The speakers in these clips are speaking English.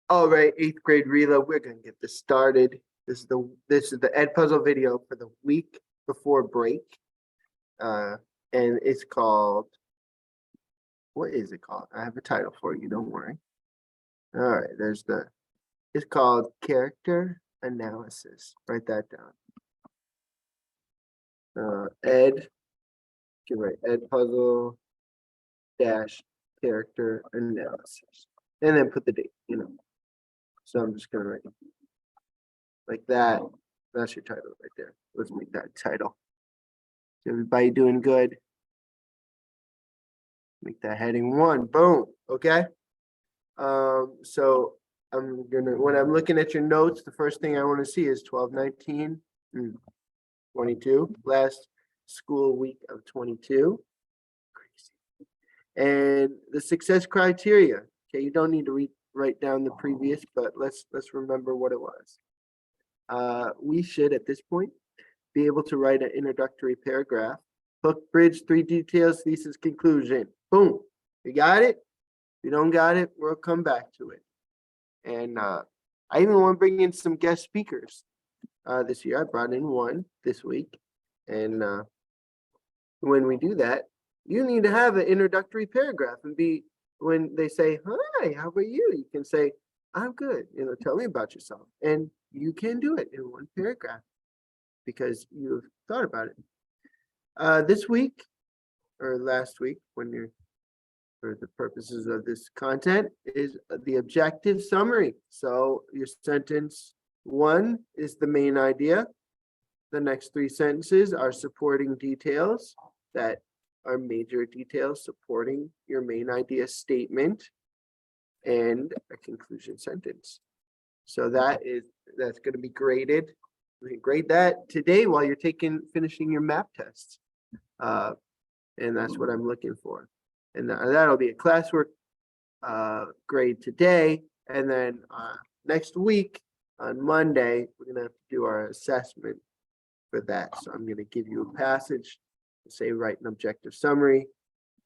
All right, eighth grade RELA, we're gonna get this started. This is the Ed Puzzle video for the week before break. And it's called, what is it called? I have a title for you, don't worry. All right, it's called Character Analysis. Write that down. Ed, you write Ed Puzzle dash Character Analysis. And then put the date, So I'm just gonna write like that. That's your title right there. Let's make that title. Everybody doing good? Make that heading 1. Boom. Okay. So when I'm looking at your notes, the first thing I want to see is 12-19, 22, last school week of 22. Crazy. And the success criteria. Okay, you don't need to write down the previous, but let's remember what it was. We should at this point be able to write an introductory paragraph, hook, bridge, 3 details, thesis, conclusion. Boom. You got it? If you don't got it, we'll come back to it. And I even want to bring in some guest speakers this year. I brought in one this week. And when we do that, you need to have an introductory paragraph and when they say, hi, how are you? You can say, I'm good. Tell me about yourself. And you can do it in 1 paragraph because you've thought about it. This week or last week, for the purposes of this content, is the objective summary. So your sentence 1 is the main idea. The next 3 sentences are supporting details that are major details supporting your main idea statement and a conclusion sentence. So that's going to be graded. We can grade that today while you're finishing your map tests. And that's what I'm looking for. And that'll be a classwork grade today. And then next week on Monday, we're going to have to do our assessment for that. So I'm going to give you a passage and say write an objective summary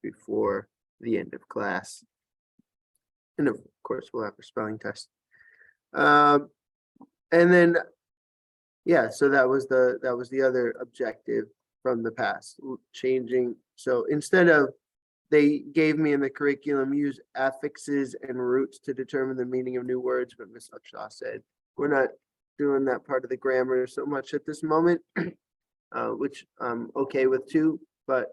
before the end of class. And of course, we'll have a spelling test. And then, yeah, so that was the other objective from the past, changing. So instead of they gave me in the curriculum, use affixes and roots to determine the meaning of new words, but Ms. Upshaw said, we're not doing that part of the grammar so much at this moment, which I'm okay with too, but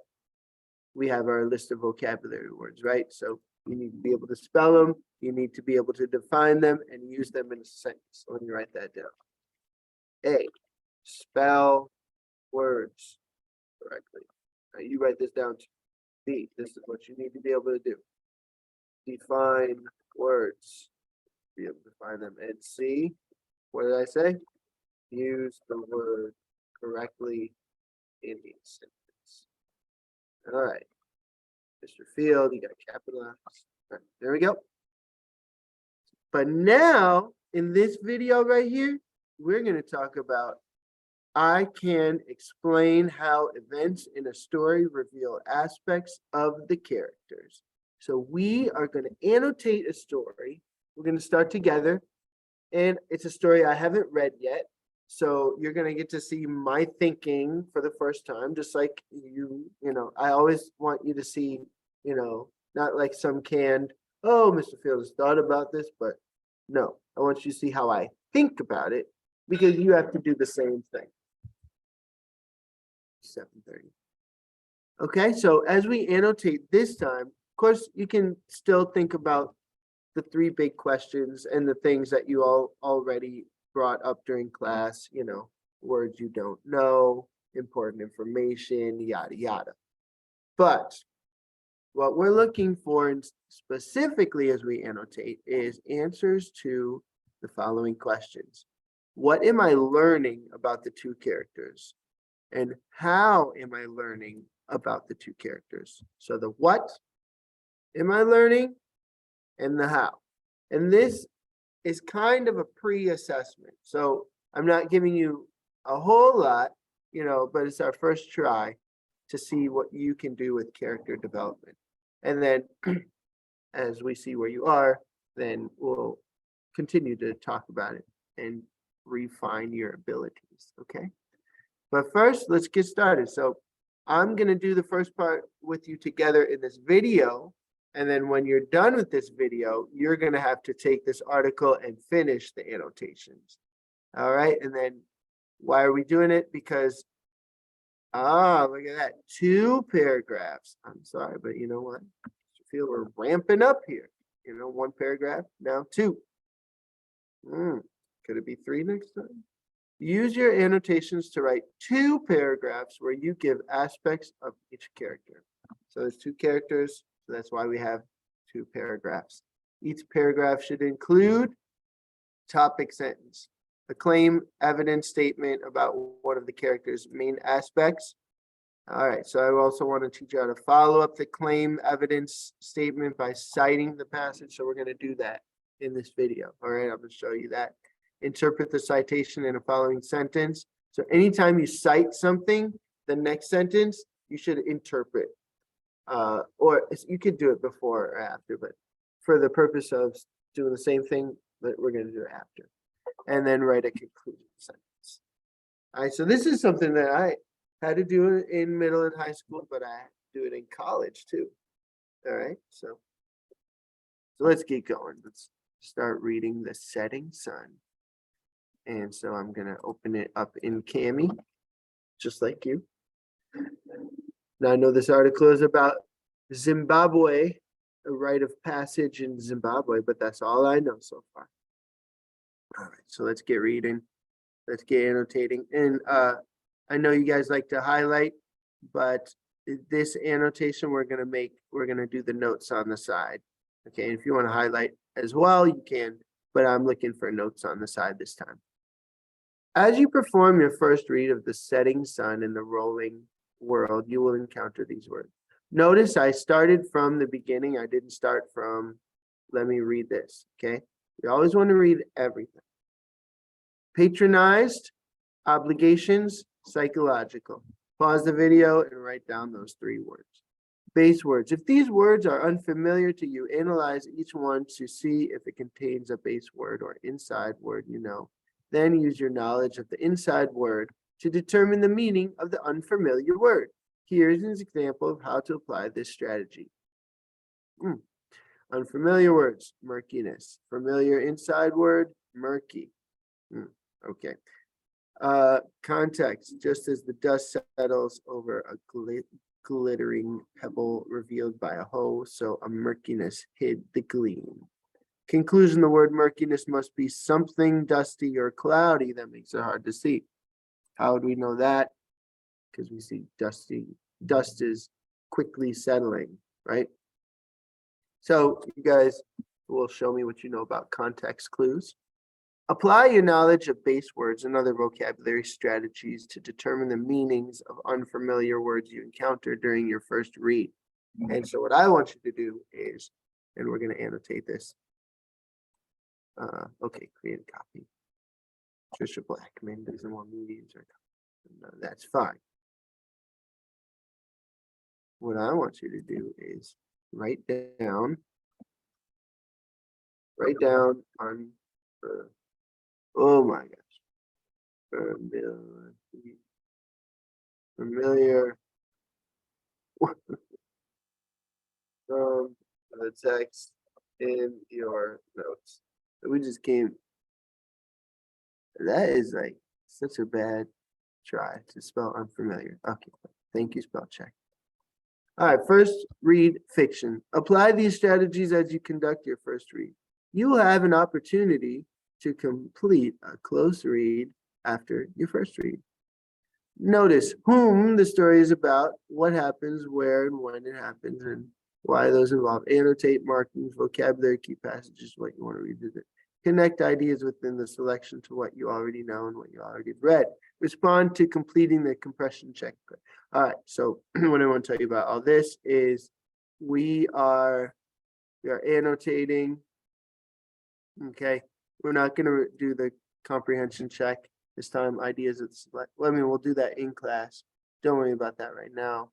we have our list of vocabulary words, right? So you need to be able to spell them, you need to be able to define them and use them in a sentence. So let me write that down. A, spell words correctly. Now you write this down too. B, this is what you need to be able to do. Define words. Be able to find them. And C, what did I say? Use the word correctly in the sentence. All right. Mr. Field, you got capitalized. All right, there we go. But now, in this video right here, we're going to talk about I can explain how events in a story reveal aspects of the characters. So we are going to annotate a story. We're going to start together. And it's a story I haven't read yet. So you're going to get to see my thinking for the first time, just like I always want you to see, not like some canned, oh, Mr. Field has thought about this, but no, I want you to see how I think about it because you have to do the same thing. 7:30. Okay, so as we annotate this time, of course, you can still think about the 3 big questions and the things that you all already brought up during class, words you don't know, important information, yada, yada. But what we're looking for, and specifically as we annotate, is answers to the following questions. What am I learning about the 2 characters? And how am I learning about the 2 characters? So the what am I learning and the how. And this is kind of a pre-assessment. So I'm not giving you a whole lot, but it's our first try to see what you can do with character development. And then as we see where you are, then we'll continue to talk about it and refine your abilities, okay? But first, let's get started. So I'm gonna do the first part with you together in this video. And then when you're done with this video, you're gonna have to take this article and finish the annotations. All right, and then why are we doing it? Because, look at that, 2 paragraphs. I'm sorry, but you know what? I feel we're ramping up here. 1 paragraph, now 2. Could it be 3 next time? Use your annotations to write 2 paragraphs where you give aspects of each character. So there's 2 characters, so that's why we have 2 paragraphs. Each paragraph should include topic sentence, a claim, evidence statement about one of the character's main aspects. All right, so I also want to teach you how to follow up the claim evidence statement by citing the passage. So we're going to do that in this video. All right, I'm going to show you that. Interpret the citation in a following sentence. So anytime you cite something, the next sentence, you should interpret. Or you could do it before or after, but for the purpose of doing the same thing, we're going to do it after. And then write a conclusion sentence. All right, so this is something that I had to do in middle and high school, but I had to do it in college too. All right, so let's get going. Let's start reading The Setting Sun. And so I'm gonna open it up in Cami, just like you. Now I know this article is about Zimbabwe, a rite of passage in Zimbabwe, but that's all I know so far. All right, so let's get reading. Let's get annotating. And I know you guys like to highlight, but this annotation we're gonna do the notes on the side. Okay, and if you want to highlight as well, you can, but I'm looking for notes on the side this time. As you perform your first read of The Setting Sun in the Rolling World, you will encounter these words. Notice I started from the beginning. I didn't start from, let me read this, okay? We always want to read everything. Patronized, obligations, psychological. Pause the video and write down those 3 words. Base words. If these words are unfamiliar to you, analyze each one to see if it contains a base word or inside word you know. Then use your knowledge of the inside word to determine the meaning of the unfamiliar word. Here's an example of how to apply this strategy. Unfamiliar words, murkiness. Familiar inside word, murky. Okay. Context, just as the dust settles over a glittering pebble revealed by a hoe, so a murkiness hid the gleam. Conclusion, the word murkiness must be something dusty or cloudy that makes it hard to see. How would we know that? Because we see dust is quickly settling, right? So you guys will show me what you know about context clues. Apply your knowledge of base words and other vocabulary strategies to determine the meanings of unfamiliar words you encounter during your first read. And so what I want you to do is, and we're going to annotate this. Okay, create a copy. Trisha Blackman doesn't want me to use her copy. No, that's fine. What I want you to do is write down on, oh my gosh, familiar from the text in your notes. We just came. That is like such a bad try to spell unfamiliar. Okay, thank you, spell check. All right, first read fiction. Apply these strategies as you conduct your first read. You will have an opportunity to complete a close read after your first read. Notice whom the story is about, what happens, where and when it happens, and why those involved. Annotate markings, vocabulary, key passages, what you want to revisit. Connect ideas within the selection to what you already know and what you already read. Respond to completing the compression check. All right, so what I want to tell you about all this is we are annotating. Okay, we're not going to do the comprehension check this time. Ideas at select. Well, I mean, we'll do that in class. Don't worry about that right now.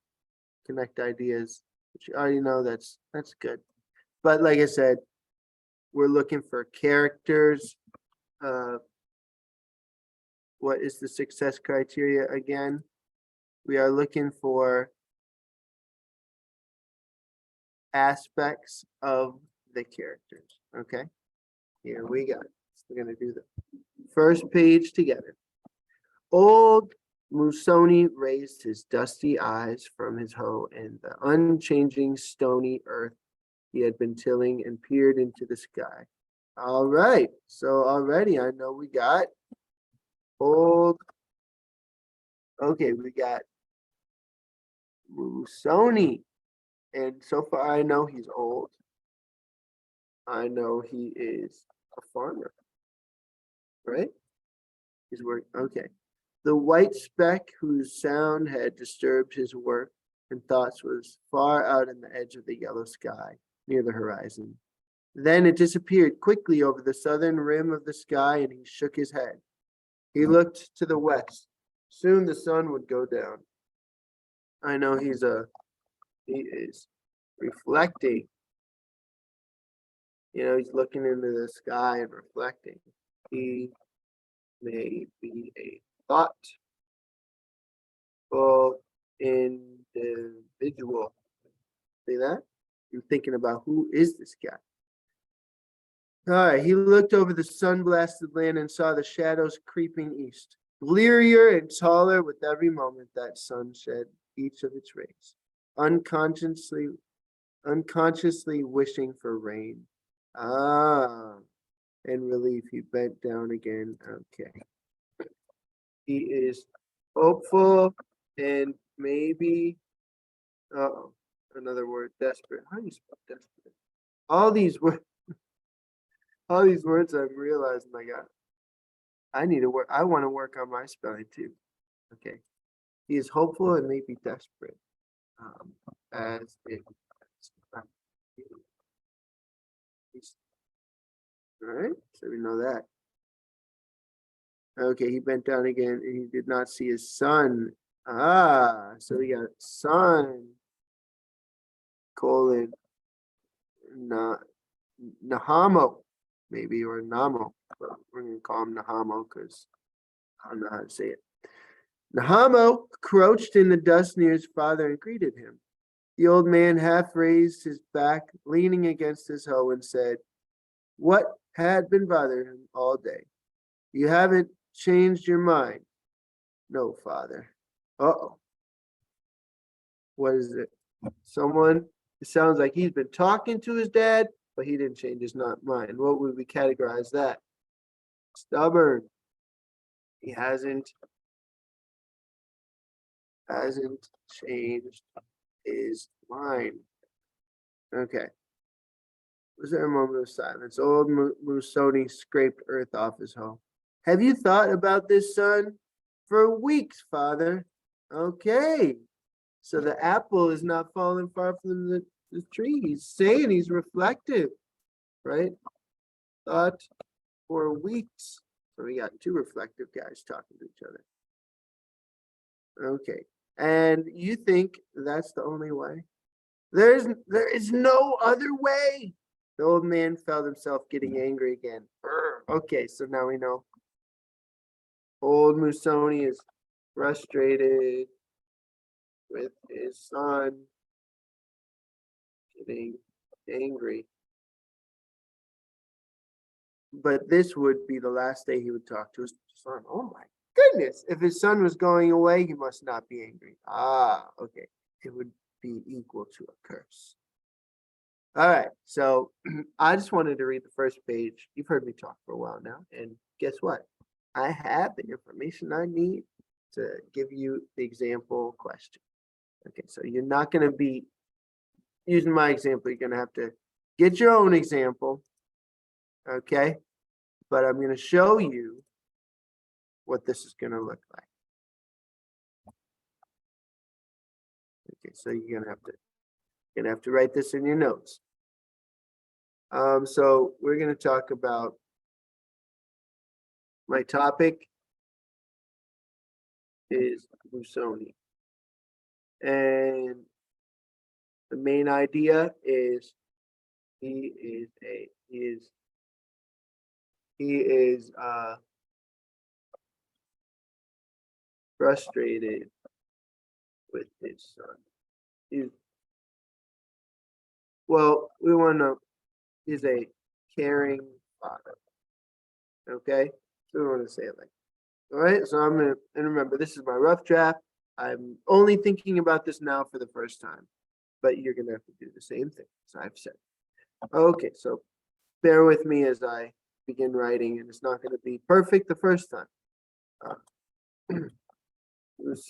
Connect ideas, which you already know. That's good. But like I said, we're looking for characters. What is the success criteria again? We are looking for aspects of the characters. Okay, here we go. We're going to do the first page together. Old Musoni raised his dusty eyes from his hoe and the unchanging stony earth he had been tilling and peered into the sky. All right, so already I know we got old. Okay, we got Musoni, and so far I know he's old. I know he is a farmer, right? He's working. Okay. The white speck whose sound had disturbed his work and thoughts was far out in the edge of the yellow sky near the horizon. Then it disappeared quickly over the southern rim of the sky, and he shook his head. He looked to the west. Soon the sun would go down. I know he is reflecting. You know, he's looking into the sky and reflecting. He may be a thoughtful individual. See that? You're thinking about who is this guy? All right, he looked over the sun-blasted land and saw the shadows creeping east, blearier and taller with every moment that sun shed each of its rays, unconsciously wishing for rain. In relief, he bent down again. Okay. He is hopeful and maybe, another word, desperate. How do you spell desperate? All these words I'm realizing I need to work. I want to work on my spelling too. Okay. He is hopeful and maybe desperate. As it. All right, so we know that. Okay, he bent down again and he did not see his son. So we got son, colon, Nahamo, maybe, or Namo. But we're going to call him Nahamo because I don't know how to say it. Nahamo crouched in the dust near his father and greeted him. The old man half raised his back, leaning against his hoe, and said, what had been bothering him all day? You haven't changed your mind? No, father. Uh-oh. What is it? It sounds like he's been talking to his dad, but he didn't change his mind. What would we categorize that? Stubborn. He hasn't changed his mind. Okay. Was there a moment of silence? Old Musoni scraped earth off his hoe. Have you thought about this, son? For weeks, father. Okay. So the apple is not falling far from the tree. He's saying he's reflective, right? Thought for weeks. So we got two reflective guys talking to each other. Okay. And you think that's the only way? There is no other way. The old man felt himself getting angry again. Okay, so now we know. Old Musoni is frustrated with his son getting angry. But this would be the last day he would talk to his son. Oh my goodness. If his son was going away, he must not be angry. Okay. It would be equal to a curse. All right. So I just wanted to read the first page. You've heard me talk for a while now. And guess what? I have the information I need to give you the example question. Okay. So you're not going to be using my example. You're going to have to get your own example. Okay. But I'm going to show you what this is going to look like. Okay, so you're gonna have to write this in your notes. So we're going to talk about my topic is Musoni, and the main idea is he is he is frustrated with his son. He's, well, we want to, he's a caring father. Okay, so we want to say it like, all right. So I'm gonna, and remember, this is my rough draft. I'm only thinking about this now for the first time, but you're gonna have to do the same thing as I've said. Okay, so bear with me as I begin writing, and it's not gonna be perfect the first time.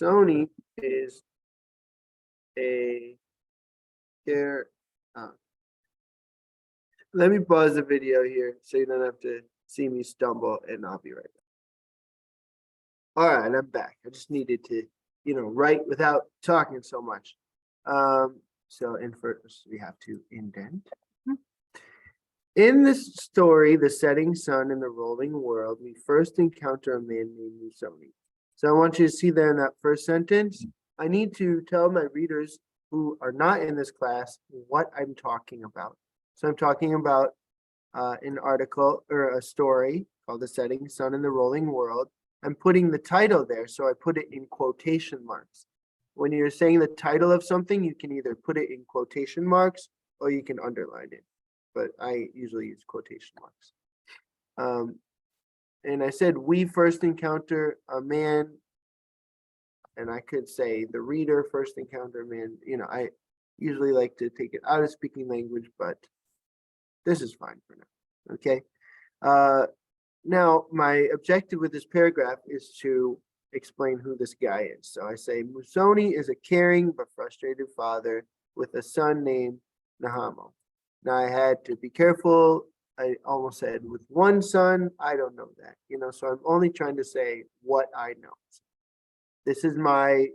Sony is a care. Let me pause the video here so you don't have to see me stumble, and I'll be right back. All right, I'm back. I just needed to, write without talking so much. So in first we have to indent. In this story, The Setting Sun in the Rolling World, we first encounter a man named Musoni. So I want you to see there in that first sentence, I need to tell my readers who are not in this class what I'm talking about. So I'm talking about an article or a story called The Setting Sun in the Rolling World. I'm putting the title there, so I put it in quotation marks. When you're saying the title of something, you can either put it in quotation marks or you can underline it. But I usually use quotation marks. And I said, we first encounter a man, and I could say the reader first encounter a man. I usually like to take it out of speaking language, but this is fine for now, okay? Now, my objective with this paragraph is to explain who this guy is. So I say, Musoni is a caring but frustrated father with a son named Nahamo. Now I had to be careful. I almost said with one son. I don't know that, so I'm only trying to say what I know. This is my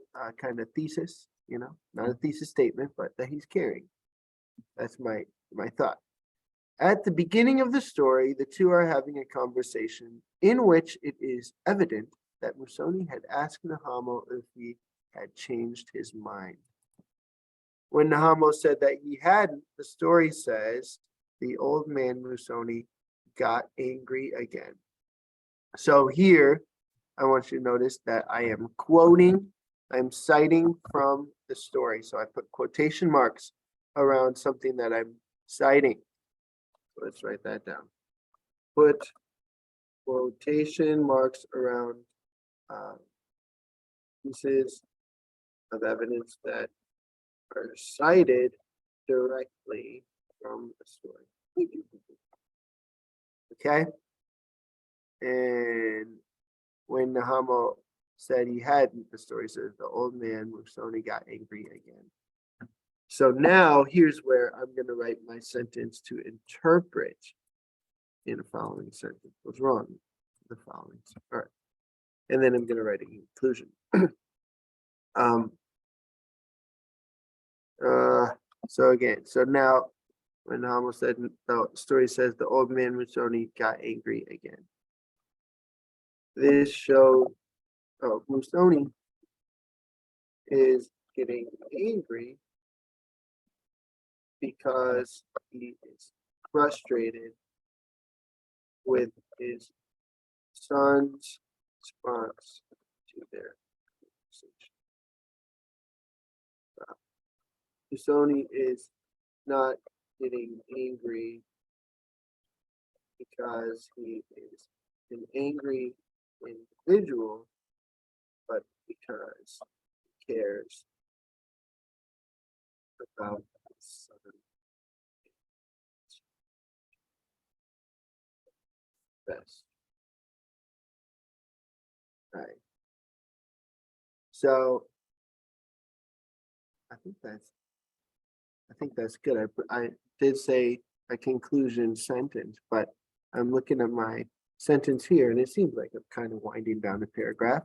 kind of thesis, not a thesis statement, but that he's caring. That's my thought. At the beginning of the story, the two are having a conversation in which it is evident that Musoni had asked Nahamo if he had changed his mind. When Nahamo said that he hadn't, the story says the old man Musoni got angry again. So here, I want you to notice that I am quoting, I'm citing from the story. So I put quotation marks around something that I'm citing. So let's write that down. Put quotation marks around pieces of evidence that are cited directly from the story. Okay. And when Nahamo said he hadn't, the story says the old man Musoni got angry again. So now here's where I'm going to write my sentence to interpret in the following sentence. What's wrong? The following. All right. And then I'm going to write a conclusion. So again, so now when Nahamo said the story says the old man Musoni got angry again. This shows Musoni is getting angry because he is frustrated with his son's response to their conversation. Musoni is not getting angry because he is an angry individual, but because he cares about his son best. Right. So I think that's good. I did say a conclusion sentence, but I'm looking at my sentence here and it seems like I'm kind of winding down the paragraph.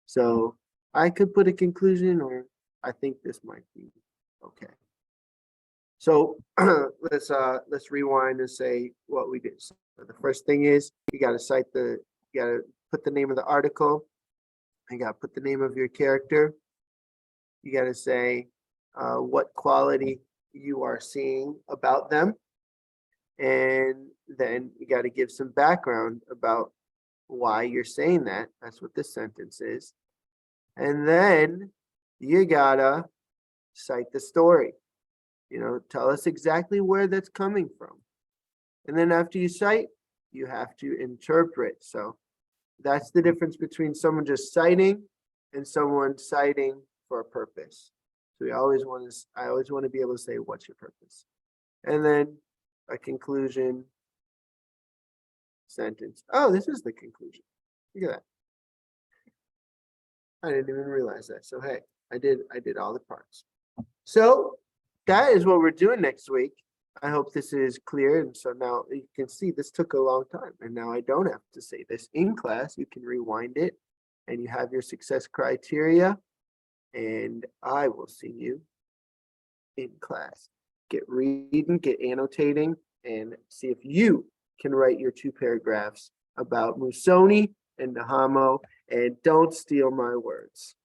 So I could put a conclusion, or I think this might be okay. So let's rewind and say what we did. So the first thing is you got to put the name of the article. You got to put the name of your character. You got to say what quality you are seeing about them. And then you got to give some background about why you're saying that. That's what this sentence is. And then you gotta cite the story. Tell us exactly where that's coming from. And then after you cite, you have to interpret. So that's the difference between someone just citing and someone citing for a purpose. So I always want to be able to say, what's your purpose? And then a conclusion sentence. Oh, this is the conclusion. Look at that. I didn't even realize that. So hey, I did all the parts. So that is what we're doing next week. I hope this is clear. And so now you can see this took a long time. And now I don't have to say this in class. You can rewind it and you have your success criteria. And I will see you in class. Get reading, get annotating, and see if you can write your 2 paragraphs about Musoni and Nahamo. And don't steal my words.